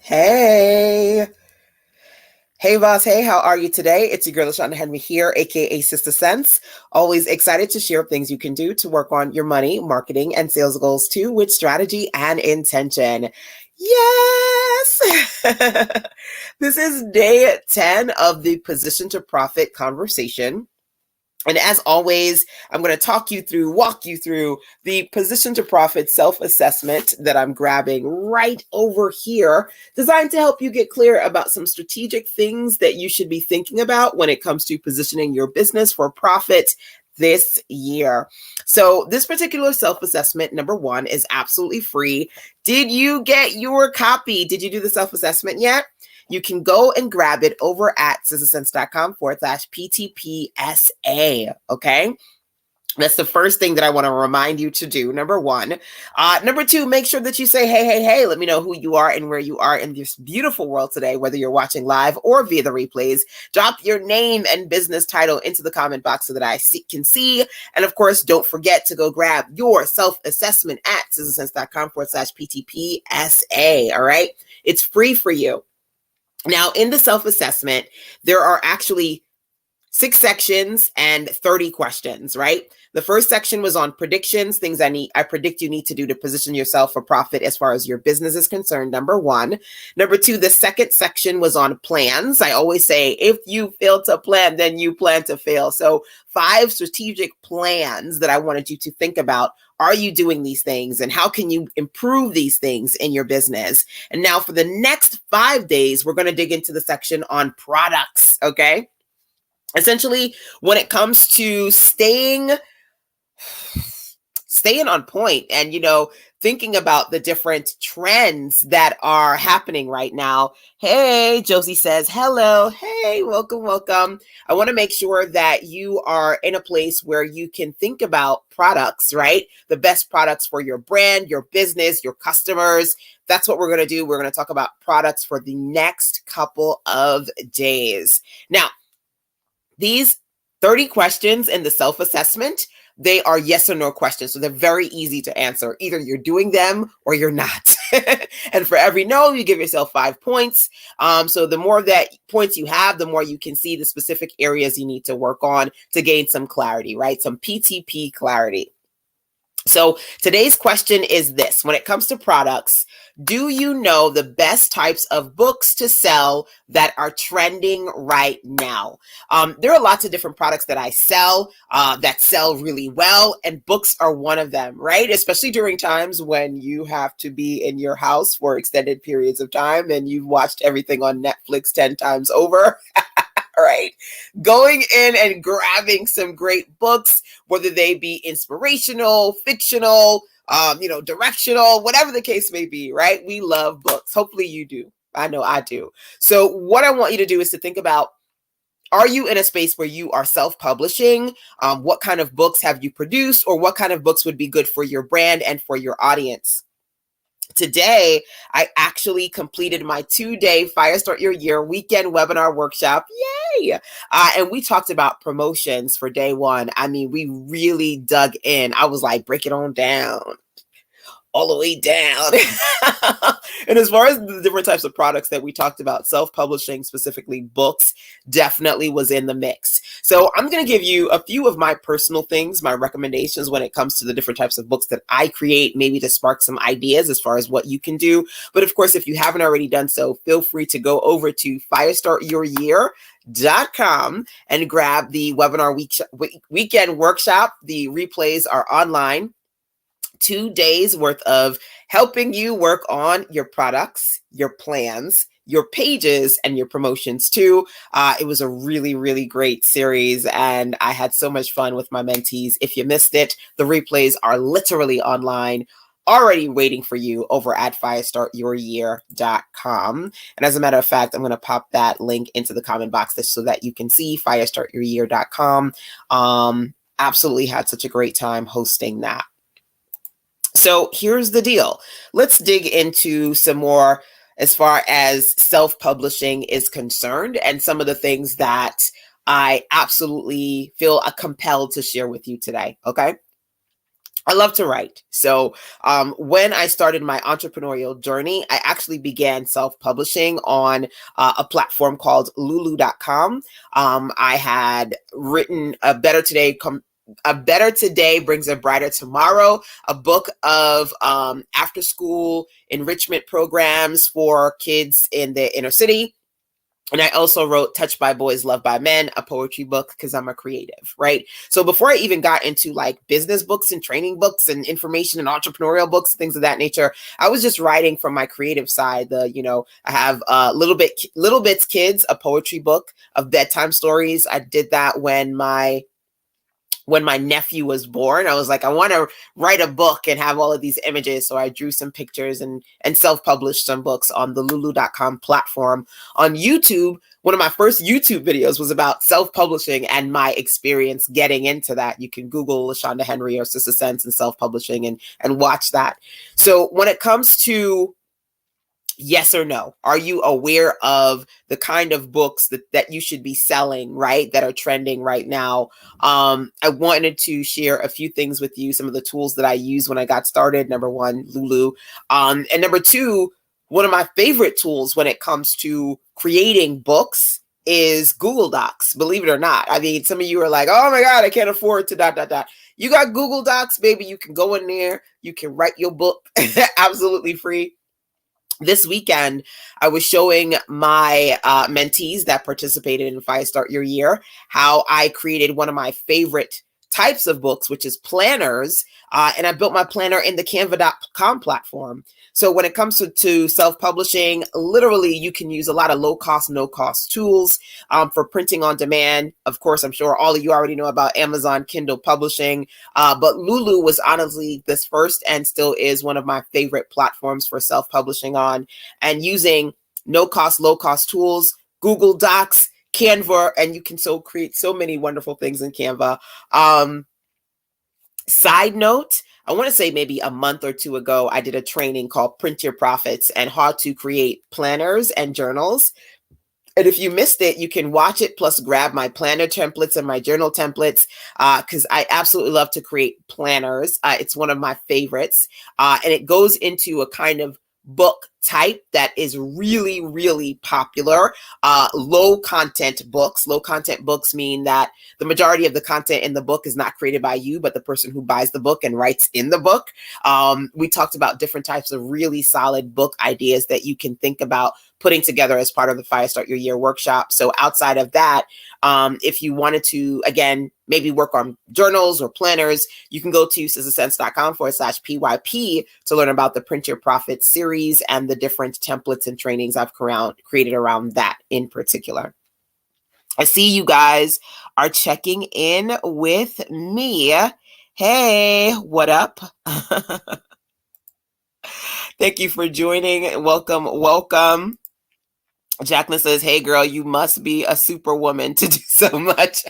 Hey. Hey, boss. Hey, how are you today? It's your girl, LaShonda Henry here, aka Sister Sense. Always excited to share things you can do to work on your money, marketing, and sales goals too with strategy and intention. Yes. This is day 10 of the Position to Profit conversation. And as always, I'm going to walk you through the Position to Profit self-assessment that I'm grabbing right over here, designed to help you get clear about some strategic things that you should be thinking about when it comes to positioning your business for profit this year. So this particular self-assessment, number one, is absolutely free. Did you get your copy? Did you do the self-assessment yet? You can go and grab it over at sistersense.com/PTPSA. Okay. That's the first thing that I want to remind you to do. Number one. Number two, make sure that you say, hey, let me know who you are and where you are in this beautiful world today, whether you're watching live or via the replays. Drop your name and business title into the comment box so that I can see. And of course, don't forget to go grab your self-assessment at sistersense.com/PTPSA. All right. It's free for you. Now, in the self-assessment, there are actually 6 sections and 30 questions, right? The first section was on predictions, things I predict you need to do to position yourself for profit as far as your business is concerned, number one. Number two, the second section was on plans. I always say, if you fail to plan, then you plan to fail. So 5 strategic plans that I wanted you to think about. Are you doing these things, and how can you improve these things in your business? And now for the next 5 days, we're going to dig into the section on products, okay? Essentially, when it comes to staying on point and, thinking about the different trends that are happening right now. Hey, Josie says, hello. Hey, welcome. I want to make sure that you are in a place where you can think about products, right? The best products for your brand, your business, your customers. That's what we're going to do. We're going to talk about products for the next couple of days. Now, these 30 questions in the self-assessment, they are yes or no questions. So they're very easy to answer. Either you're doing them or you're not. And for every no, you give yourself 5 points. So the more that points you have, the more you can see the specific areas you need to work on to gain some clarity, right? Some PTP clarity. So today's question is this: when it comes to products, do you know the best types of books to sell that are trending right now? There are lots of different products that I sell that sell really well, and books are one of them, right? Especially during times when you have to be in your house for extended periods of time and you've watched everything on Netflix 10 times over. Right? Going in and grabbing some great books, whether they be inspirational, fictional, directional, whatever the case may be, right? We love books. Hopefully you do. I know I do. So what I want you to do is to think about, are you in a space where you are self-publishing? What kind of books have you produced, or what kind of books would be good for your brand and for your audience? Today, I actually completed my 2-day Fire Start Your Year weekend webinar workshop. Yay! And we talked about promotions for day one. I mean, we really dug in. I was like, break it on down. All the way down. And as far as the different types of products that we talked about, self-publishing, specifically books, definitely was in the mix. So I'm going to give you a few of my personal things, my recommendations when it comes to the different types of books that I create, maybe to spark some ideas as far as what you can do. But of course, if you haven't already done so, feel free to go over to firestartyouryear.com and grab the webinar weekend workshop. The replays are online. 2 days worth of helping you work on your products, your plans, your pages, and your promotions too. It was a really, really great series, and I had so much fun with my mentees. If you missed it, the replays are literally online, already waiting for you over at firestartyouryear.com. And as a matter of fact, I'm going to pop that link into the comment box so that you can see firestartyouryear.com. Absolutely had such a great time hosting that. So here's the deal. Let's dig into some more as far as self-publishing is concerned and some of the things that I absolutely feel compelled to share with you today. Okay. I love to write. So when I started my entrepreneurial journey, I actually began self-publishing on a platform called lulu.com. I had written a better today brings a brighter tomorrow, a book of after school enrichment programs for kids in the inner city. And I also wrote Touched by Boys, Loved by Men, a poetry book, because I'm a creative, right? So before I even got into like business books and training books and information and entrepreneurial books, things of that nature, I was just writing from my creative side. I have Little Bits Kids, a poetry book of bedtime stories. I did that when my nephew was born. I was like, I want to write a book and have all of these images. So I drew some pictures and self-published some books on the lulu.com platform. On YouTube, one of my first YouTube videos was about self-publishing and my experience getting into that. You can Google LaShonda Henry or Sister Sense and self-publishing and watch that. So when it comes to yes or no, are you aware of the kind of books that you should be selling, right, that are trending right now? I wanted to share a few things with you, some of the tools that I used when I got started. Number one, Lulu. And number two, one of my favorite tools when it comes to creating books is Google Docs, believe it or not. I mean, some of you are like, oh my God, I can't afford to ... You got Google Docs, baby. You can go in there. You can write your book absolutely free. This weekend, I was showing my mentees that participated in Fire Start Your Year how I created one of my favorite types of books, which is planners. And I built my planner in the canva.com platform. So when it comes to self-publishing, literally you can use a lot of low-cost, no-cost tools for printing on demand. Of course, I'm sure all of you already know about Amazon Kindle publishing, but Lulu was honestly this first and still is one of my favorite platforms for self-publishing on, and using no-cost, low-cost tools, Google Docs, Canva, and you can create so many wonderful things in Canva. Side note, I want to say maybe a month or two ago, I did a training called Print Your Profits and how to create planners and journals. And if you missed it, you can watch it plus grab my planner templates and my journal templates because I absolutely love to create planners. It's one of my favorites. And it goes into a kind of book type that is really, really popular. Low content books. Low content books mean that the majority of the content in the book is not created by you, but the person who buys the book and writes in the book. We talked about different types of really solid book ideas that you can think about putting together as part of the Fire Start Your Year workshop. So outside of that, if you wanted to, again, maybe work on journals or planners, you can go to sistersense.com/PYP to learn about the Print Your Profits series and the different templates and trainings I've created around that in particular. I see you guys are checking in with me. Hey, what up? Thank you for joining. Welcome, welcome. Jacqueline says, hey girl, you must be a superwoman to do so much.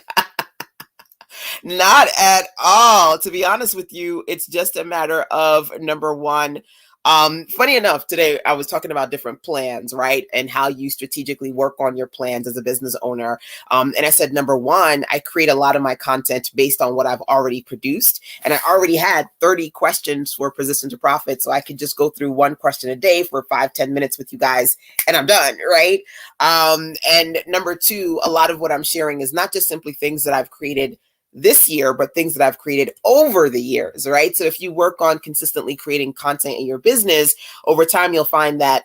Not at all. To be honest with you, it's just a matter of number one. Funny enough, today I was talking about different plans, right? And how you strategically work on your plans as a business owner. And I said, number one, I create a lot of my content based on what I've already produced. And I already had 30 questions for Position to Profit. So I could just go through one question a day for 5-10 minutes with you guys and I'm done, right? And number two, a lot of what I'm sharing is not just simply things that I've created this year, but things that I've created over the years, right? So if you work on consistently creating content in your business, over time, you'll find that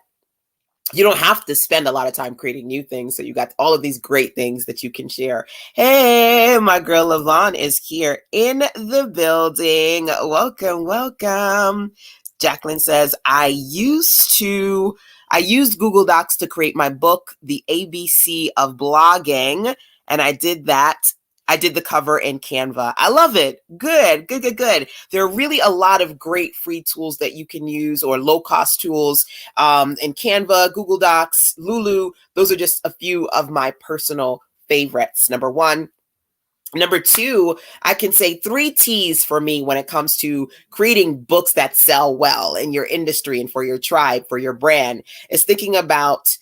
you don't have to spend a lot of time creating new things. So you got all of these great things that you can share. Hey, my girl Lavon is here in the building. Welcome, welcome. Jacqueline says, I used Google Docs to create my book, The ABC of Blogging. And I did that. I did the cover in Canva. I love it. Good. There are really a lot of great free tools that you can use or low-cost tools in Canva, Google Docs, Lulu. Those are just a few of my personal favorites. Number one. Number two, I can say 3 T's for me when it comes to creating books that sell well in your industry and for your tribe, for your brand, is thinking about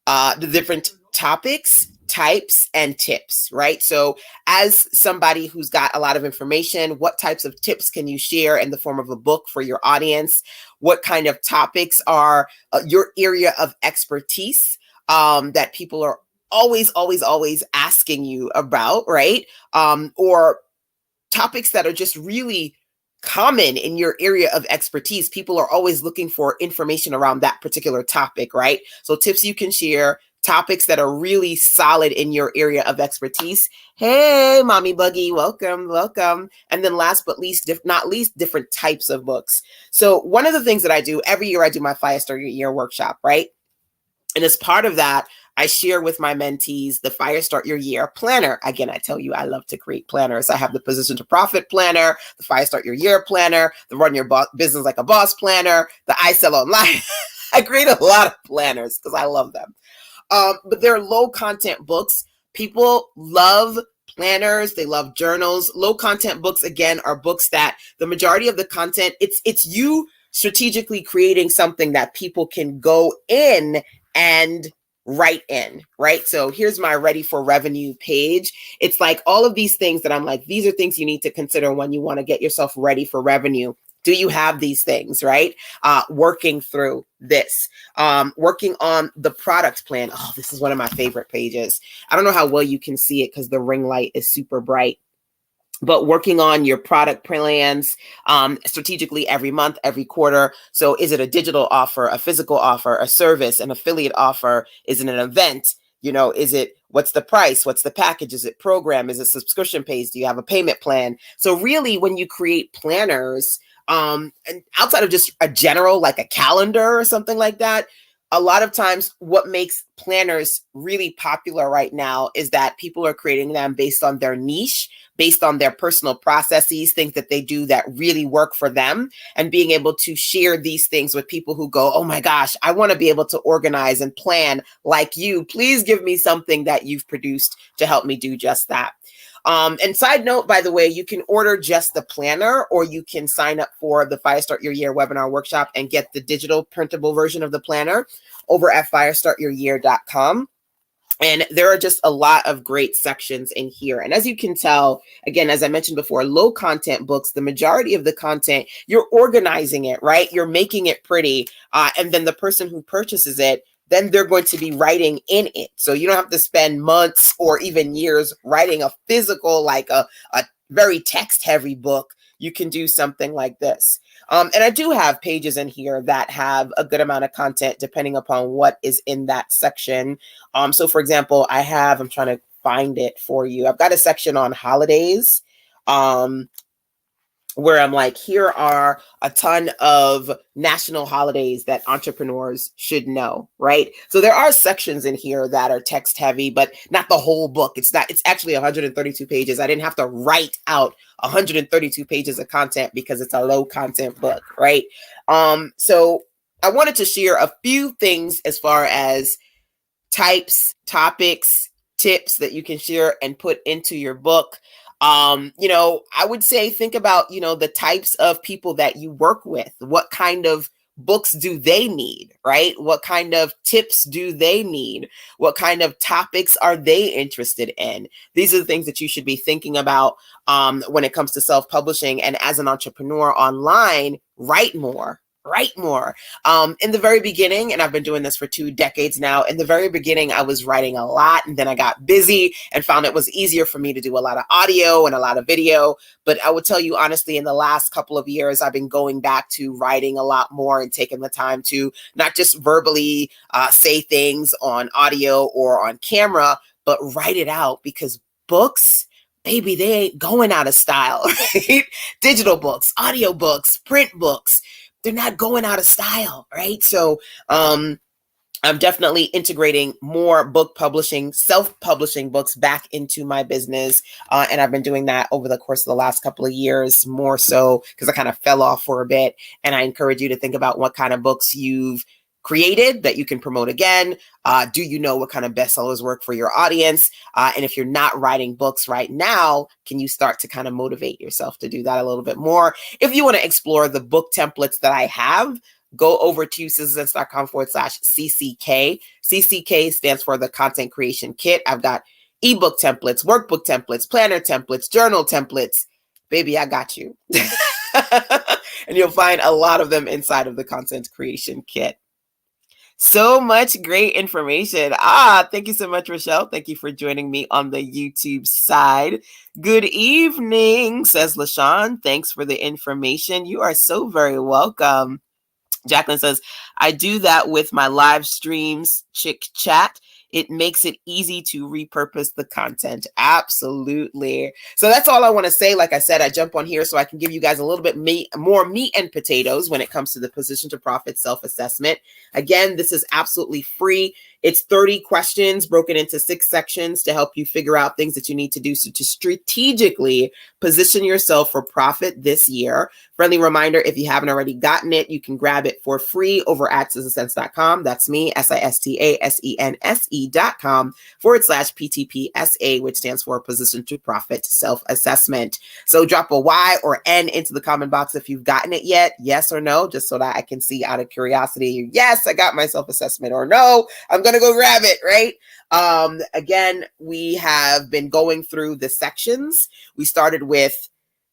the different topics, types and tips, right? So as somebody who's got a lot of information, what types of tips can you share in the form of a book for your audience? What kind of topics are your area of expertise that people are always asking you about, right? Or topics that are just really common in your area of expertise. People are always looking for information around that particular topic, right? So tips you can share, topics that are really solid in your area of expertise. Hey, Mommy Buggy, welcome, welcome. And then last but not least, different types of books. So one of the things that I do every year, I do my Fire Start Your Year workshop, right? And as part of that, I share with my mentees the Fire Start Your Year planner. Again, I tell you, I love to create planners. I have the Position to Profit planner, the Fire Start Your Year planner, the Run Your Business Like a Boss planner, the I Sell Online. I create a lot of planners because I love them. But they're low content books. People love planners. They love journals. Low content books, again, are books that the majority of the content, it's you strategically creating something that people can go in and write in, right? So here's my Ready for Revenue page. It's like all of these things that I'm like, these are things you need to consider when you want to get yourself ready for revenue. Do you have these things, right? Working through this, working on the product plan. Oh, this is one of my favorite pages. I don't know how well you can see it because the ring light is super bright. But working on your product plans strategically every month, every quarter. So is it a digital offer, a physical offer, a service, an affiliate offer? Is it an event? You know, is it, what's the price? What's the package? Is it program? Is it subscription based? Do you have a payment plan? So really when you create planners, and outside of just a general, like a calendar or something like that, a lot of times what makes planners really popular right now is that people are creating them based on their niche, based on their personal processes, things that they do that really work for them, and being able to share these things with people who go, oh my gosh, I want to be able to organize and plan like you. Please give me something that you've produced to help me do just that. And side note, by the way, you can order just the planner, or you can sign up for the Fire Start Your Year webinar workshop and get the digital printable version of the planner over at firestartyouryear.com. And there are just a lot of great sections in here. And as you can tell, again, as I mentioned before, low content books, the majority of the content, you're organizing it, right? You're making it pretty. And then the person who purchases it, then they're going to be writing in it. So you don't have to spend months or even years writing a physical, like a very text heavy book. You can do something like this. And I do have pages in here that have a good amount of content depending upon what is in that section. So for example, I'm trying to find it for you. I've got a section on holidays. Where I'm like, here are a ton of national holidays that entrepreneurs should know, right? So there are sections in here that are text heavy, but not the whole book. It's actually 132 pages. I didn't have to write out 132 pages of content because it's a low content book, right? So I wanted to share a few things as far as types, topics, tips that you can share and put into your book. I would say think about, the types of people that you work with. What kind of books do they need, right? What kind of tips do they need? What kind of topics are they interested in? These are the things that you should be thinking about when it comes to self-publishing. And as an entrepreneur online, write more. In the very beginning, and I've been doing this for 2 decades now, in the very beginning, I was writing a lot, and then I got busy and found it was easier for me to do a lot of audio and a lot of video. But I would tell you honestly, in the last couple of years, I've been going back to writing a lot more and taking the time to not just verbally say things on audio or on camera, but write it out, because books, baby, they ain't going out of style, right? Digital books, audio books, print books, they're not going out of style, right? So I'm definitely integrating more book publishing, self-publishing books back into my business. And I've been doing that over the course of the last couple of years, more so because I kind of fell off for a bit. And I encourage you to think about what kind of books you've created that you can promote again. Do you know what kind of bestsellers work for your audience? And if you're not writing books right now, can you start to kind of motivate yourself to do that a little bit more? If you want to explore the book templates that I have, go over to citizensense.com/CCK. CCK stands for the Content Creation Kit. I've got ebook templates, workbook templates, planner templates, journal templates. Baby, I got you. And you'll find a lot of them inside of the Content Creation Kit. So much great information. Thank you so much, Rochelle. Thank you for joining me on the YouTube side. Good evening, says LaShawn. Thanks for the information. You are so very welcome. Jacqueline says, I do that with my live streams, Chick Chat. It makes it easy to repurpose the content. Absolutely. So that's all I want to say. Like I said, I jump on here so I can give you guys a little bit more meat and potatoes when it comes to the Position to Profit self-assessment. Again, this is absolutely free. It's 30 questions broken into 6 sections to help you figure out things that you need to do to strategically position yourself for profit this year. Friendly reminder, if you haven't already gotten it, you can grab it for free over at citizensense.com. That's me, sistasense.com/PTPSA, which stands for Position to Profit Self-Assessment. So drop a Y or N into the comment box if you've gotten it yet, yes or no, just so that I can see out of curiosity, yes, I got my self-assessment, or no, I'm going to go grab it, right? Again, we have been going through the sections. We started with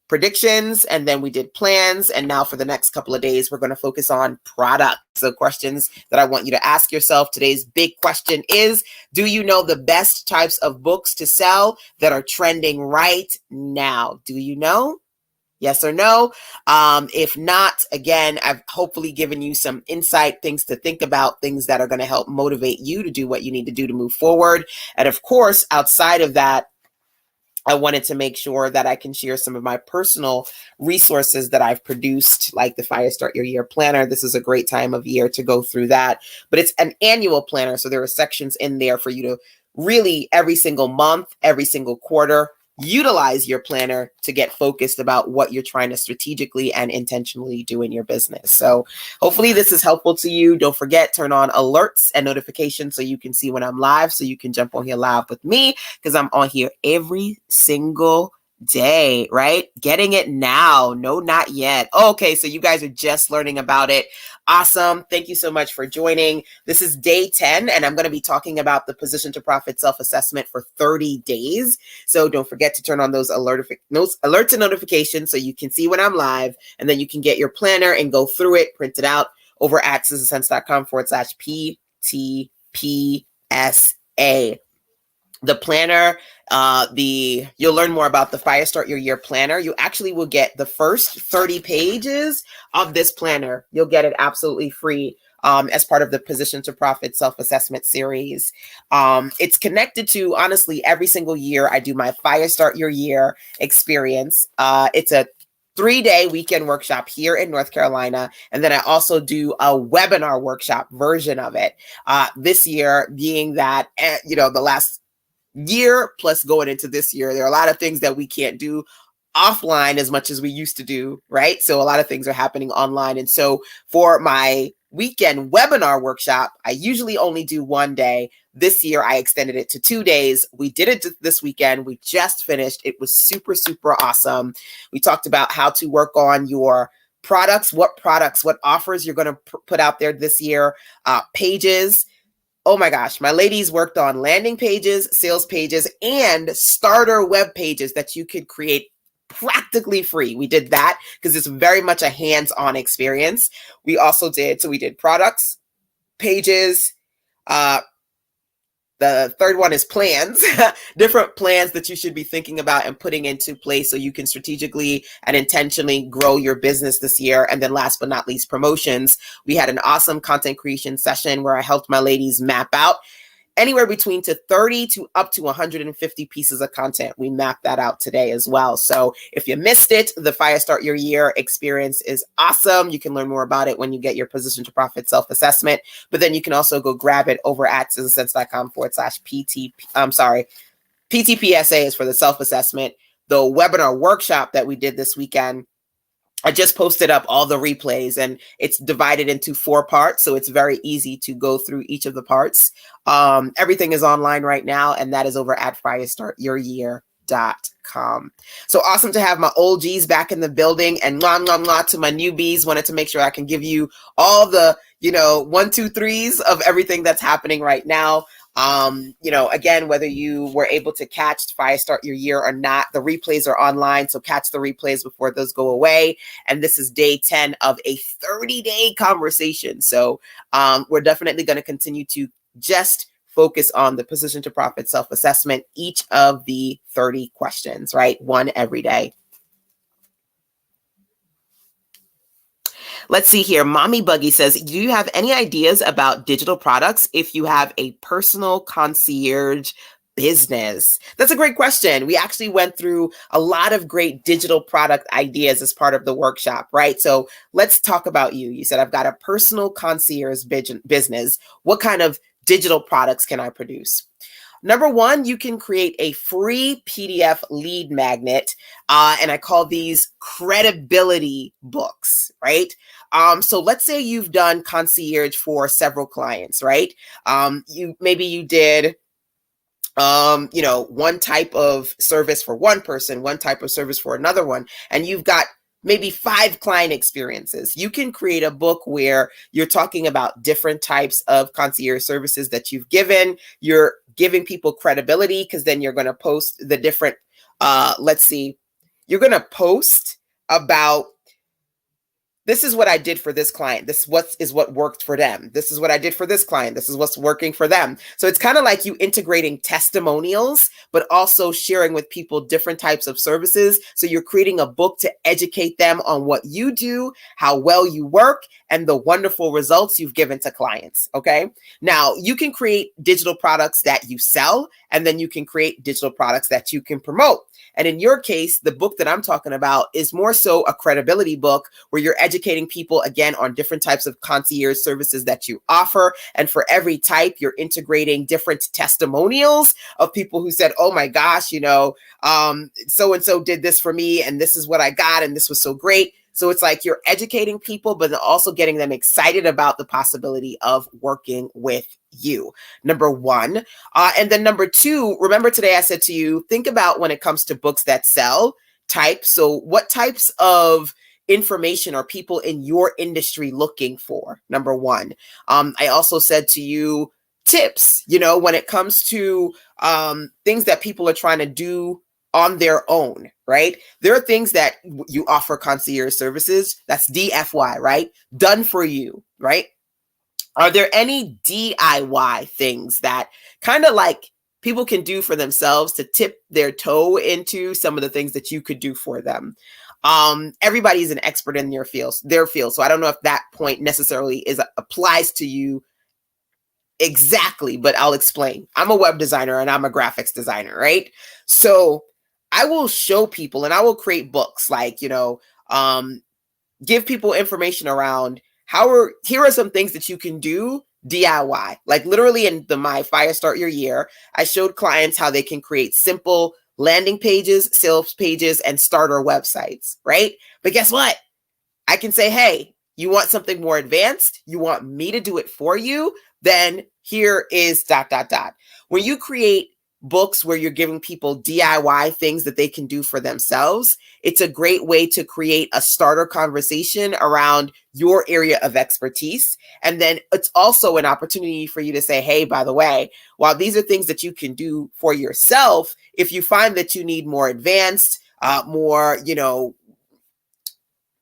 predictions, and then we did plans, and now for the next couple of days we're going to focus on product. So questions that I want you to ask yourself. Today's big question is, do you know the best types of books to sell that are trending right now? Do you know? Yes or no? If not, again, I've hopefully given you some insight, things to think about, things that are going to help motivate you to do what you need to do to move forward. And of course, outside of that, I wanted to make sure that I can share some of my personal resources that I've produced, like the Fire Start Your Year Planner. This is a great time of year to go through that, but it's an annual planner. So there are sections in there for you to really every single month, every single quarter, utilize your planner to get focused about what you're trying to strategically and intentionally do in your business. So hopefully this is helpful to you. Don't forget, turn on alerts and notifications so you can see when I'm live, so you can jump on here live with me, because I'm on here every single day, right? Getting it now. No, not yet. Okay, so you guys are just learning about it. Awesome. Thank you so much for joining. This is day 10, and I'm going to be talking about the Position to Profit self-assessment for 30 days. So don't forget to turn on those alerts and notifications so you can see when I'm live, and then you can get your planner and go through it, print it out over at citizensense.com/PTPSA. The planner, you'll learn more about the Fire Start Your Year Planner. You actually will get the first 30 pages of this planner. You'll get it absolutely free as part of the Position to Profit self-assessment series. It's connected to, honestly, every single year I do my Fire Start Your Year experience. It's a 3-day weekend workshop here in North Carolina. And then I also do a webinar workshop version of it. This year being that, the last year plus going into this year, there are a lot of things that we can't do offline as much as we used to do, right? So a lot of things are happening online. And so for my weekend webinar workshop, I usually only do 1 day. This year, I extended it to 2 days. We did it this weekend. We just finished. It was super, super awesome. We talked about how to work on your products, what offers you're going to put out there this year, pages. Oh my gosh, my ladies worked on landing pages, sales pages, and starter web pages that you could create practically free. We did that because it's very much a hands-on experience. We did products, pages, the third one is plans, different plans that you should be thinking about and putting into place so you can strategically and intentionally grow your business this year. And then last but not least, promotions. We had an awesome content creation session where I helped my ladies map out anywhere between 30 to up to 150 pieces of content. We mapped that out today as well. So if you missed it, the Fire Start Your Year experience is awesome. You can learn more about it when you get your Position to Profit self-assessment, but then you can also go grab it over at citizensense.com/PTPSA is for the self-assessment. The webinar workshop that we did this weekend, I just posted up all the replays, and it's divided into 4 parts. So it's very easy to go through each of the parts. Everything is online right now, and that is over at Fire Start Your Year. So awesome to have my OGs back in the building, and mwah, mwah, mwah to my newbies. Wanted to make sure I can give you all the, 1, 2, 3s of everything that's happening right now. Again, whether you were able to catch Fire Start Your Year or not, the replays are online. So catch the replays before those go away. And this is day 10 of a 30-day conversation. So we're definitely going to continue to just focus on the Position to Profit self-assessment, each of the 30 questions, right? One every day. Let's see here. Mommy Buggy says, do you have any ideas about digital products if you have a personal concierge business? That's a great question. We actually went through a lot of great digital product ideas as part of the workshop, right? So let's talk about you. You said, I've got a personal concierge business. What kind of digital products can I produce? Number one, you can create a free PDF lead magnet, and I call these credibility books, right? So let's say you've done concierge for several clients, right? You did one type of service for one person, one type of service for another one, and you've got maybe 5 client experiences. You can create a book where you're talking about different types of concierge services that you've given. You're giving people credibility because then you're going to post the different, you're going to post about, this is what I did for this client. This is what worked for them. This is what I did for this client. This is what's working for them. So it's kind of like you integrating testimonials, but also sharing with people different types of services. So you're creating a book to educate them on what you do, how well you work, and the wonderful results you've given to clients. Okay. Now you can create digital products that you sell, and then you can create digital products that you can promote. And in your case, the book that I'm talking about is more so a credibility book where you're educating people, again, on different types of concierge services that you offer. And for every type, you're integrating different testimonials of people who said, oh my gosh, so-and-so did this for me, and this is what I got, and this was so great. So it's like you're educating people, but also getting them excited about the possibility of working with you. Number one. And then number two, remember today I said to you, think about when it comes to books that sell type. So what types of information are people in your industry looking for? Number one. I also said to you, tips, when it comes to things that people are trying to do on their own, right? There are things that you offer concierge services. That's DFY, right? Done for you, right? Are there any DIY things that kind of like people can do for themselves to tip their toe into some of the things that you could do for them? Everybody's an expert in their field. So I don't know if that point necessarily applies to you exactly, but I'll explain. I'm a web designer and I'm a graphics designer, right? So I will show people and I will create books like, give people information around here are some things that you can do DIY. Like literally in my Fire Start Your Year, I showed clients how they can create simple landing pages, sales pages, and starter websites, right? But guess what? I can say, hey, you want something more advanced? You want me to do it for you? Then here is ... When you create books where you're giving people DIY things that they can do for themselves, it's a great way to create a starter conversation around your area of expertise. And then it's also an opportunity for you to say, hey, by the way, while these are things that you can do for yourself, if you find that you need more advanced, more,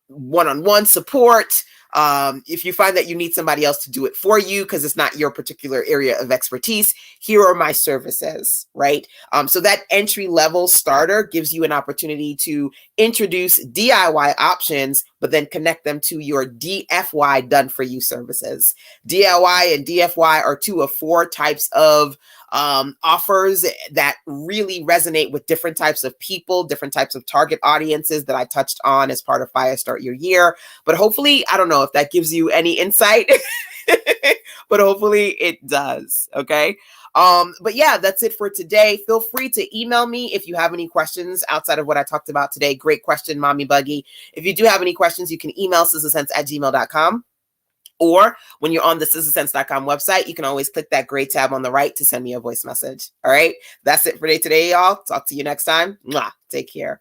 one-on-one support, if you find that you need somebody else to do it for you because it's not your particular area of expertise, here are my services, right? So that entry-level starter gives you an opportunity to introduce DIY options, but then connect them to your DFY done-for-you services. DIY and DFY are 2 of 4 types of offers that really resonate with different types of people, different types of target audiences that I touched on as part of Fire Start Your Year. But hopefully, I don't know if that gives you any insight, but hopefully it does. Okay. But yeah, that's it for today. Feel free to email me if you have any questions outside of what I talked about today. Great question, Mommy Buggy. If you do have any questions, you can email sistasense@gmail.com. Or when you're on the sistersense.com website, you can always click that gray tab on the right to send me a voice message. All right. That's it for today, y'all. Talk to you next time. Mwah. Take care.